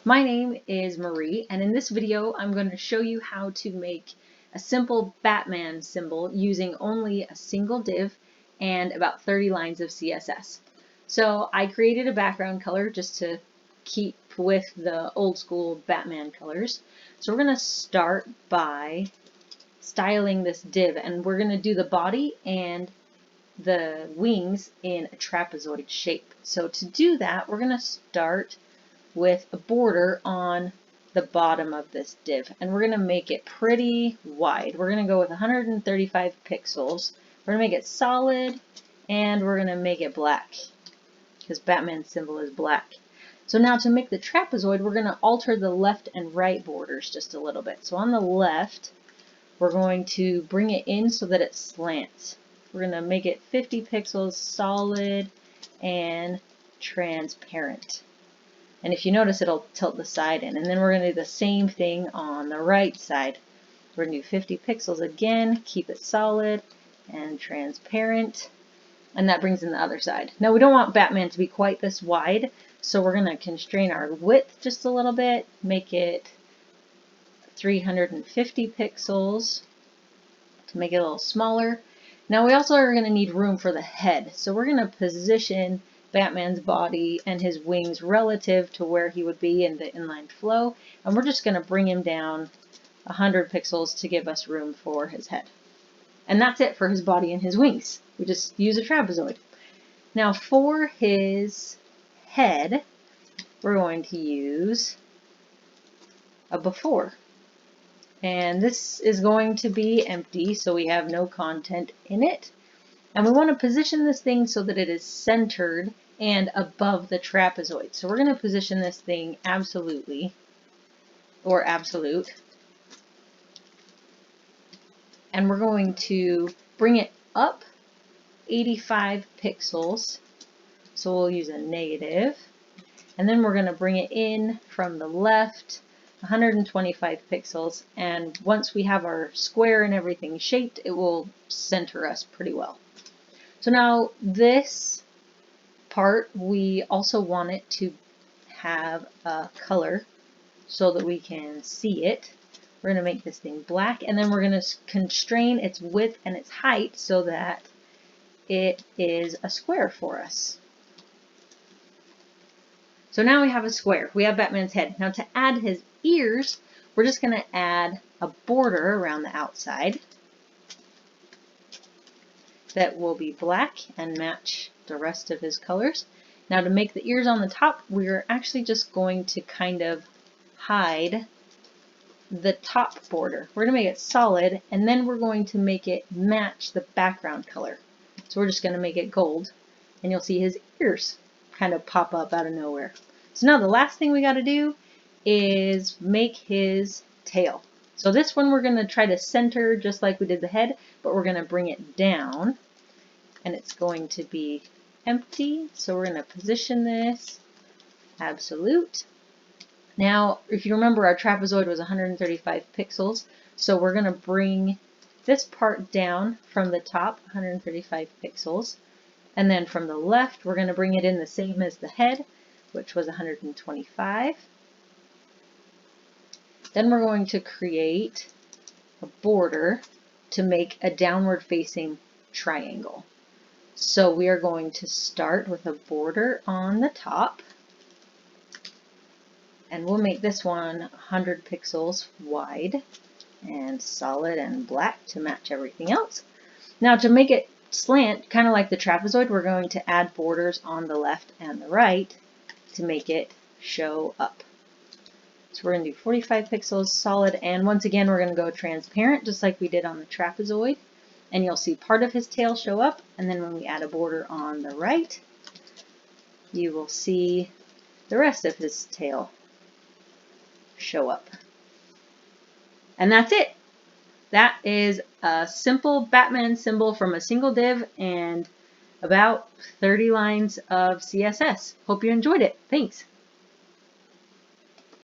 My name is Marie, and in this video I'm going to show you how to make a simple Batman symbol using only a single div and about 30 lines of CSS. So I created a background color just to keep with the old school Batman colors. So we're going to start by styling this div, and we're going to do the body and the wings in a trapezoid shape. So to do that, we're going to start with a border on the bottom of this div, and we're going to make it pretty wide. We're going to go with 135 pixels. We're going to make it solid, and we're going to make it black because Batman's symbol is black. So now to make the trapezoid, we're going to alter the left and right borders just a little bit. So on the left, we're going to bring it in so that it slants. We're going to make it 50 pixels solid and transparent. And if you notice, it'll tilt the side in. And then we're going to do the same thing on the right side. We're going to do 50 pixels again, keep it solid and transparent. And that brings in the other side. Now we don't want Batman to be quite this wide, so we're going to constrain our width just a little bit, make it 350 pixels to make it a little smaller. Now we also are going to need room for the head, so we're going to position Batman's body and his wings relative to where he would be in the inline flow, and we're just going to bring him down 100 pixels to give us room for his head. And that's it for his body and his wings. We just use a trapezoid. Now for his head, we're going to use a before. And this is going to be empty, so we have no content in it. And we want to position this thing so that it is centered and above the trapezoid. So we're going to position this thing absolutely, or absolute. And we're going to bring it up 85 pixels. So we'll use a negative. And then we're going to bring it in from the left 125 pixels. And once we have our square and everything shaped, it will center us pretty well. So now this part, we also want it to have a color so that we can see it. We're going to make this thing black, and then we're going to constrain its width and its height so that it is a square for us. So now we have a square. We have Batman's head. Now to add his ears, we're just going to add a border around the outside that will be black and match the rest of his colors. Now to make the ears on the top, we're actually just going to kind of hide the top border. We're going to make it solid, and then we're going to make it match the background color. So we're just going to make it gold, and you'll see his ears kind of pop up out of nowhere. So now the last thing we got to do is make his tail. So this one we're going to try to center just like we did the head, but we're going to bring it down, and it's going to be empty. So we're going to position this absolute. Now, if you remember, our trapezoid was 135 pixels, so we're going to bring this part down from the top 135 pixels, and then from the left we're going to bring it in the same as the head, which was 125. Then we're going to create a border to make a downward facing triangle. So we are going to start with a border on the top, and we'll make this one 100 pixels wide and solid and black to match everything else. Now to make it slant, kind of like the trapezoid, we're going to add borders on the left and the right to make it show up. So we're going to do 45 pixels solid, and once again we're going to go transparent just like we did on the trapezoid, and you'll see part of his tail show up, and then when we add a border on the right, you will see the rest of his tail show up. And that's it. That is a simple Batman symbol from a single div and about 30 lines of CSS. Hope you enjoyed it. Thanks.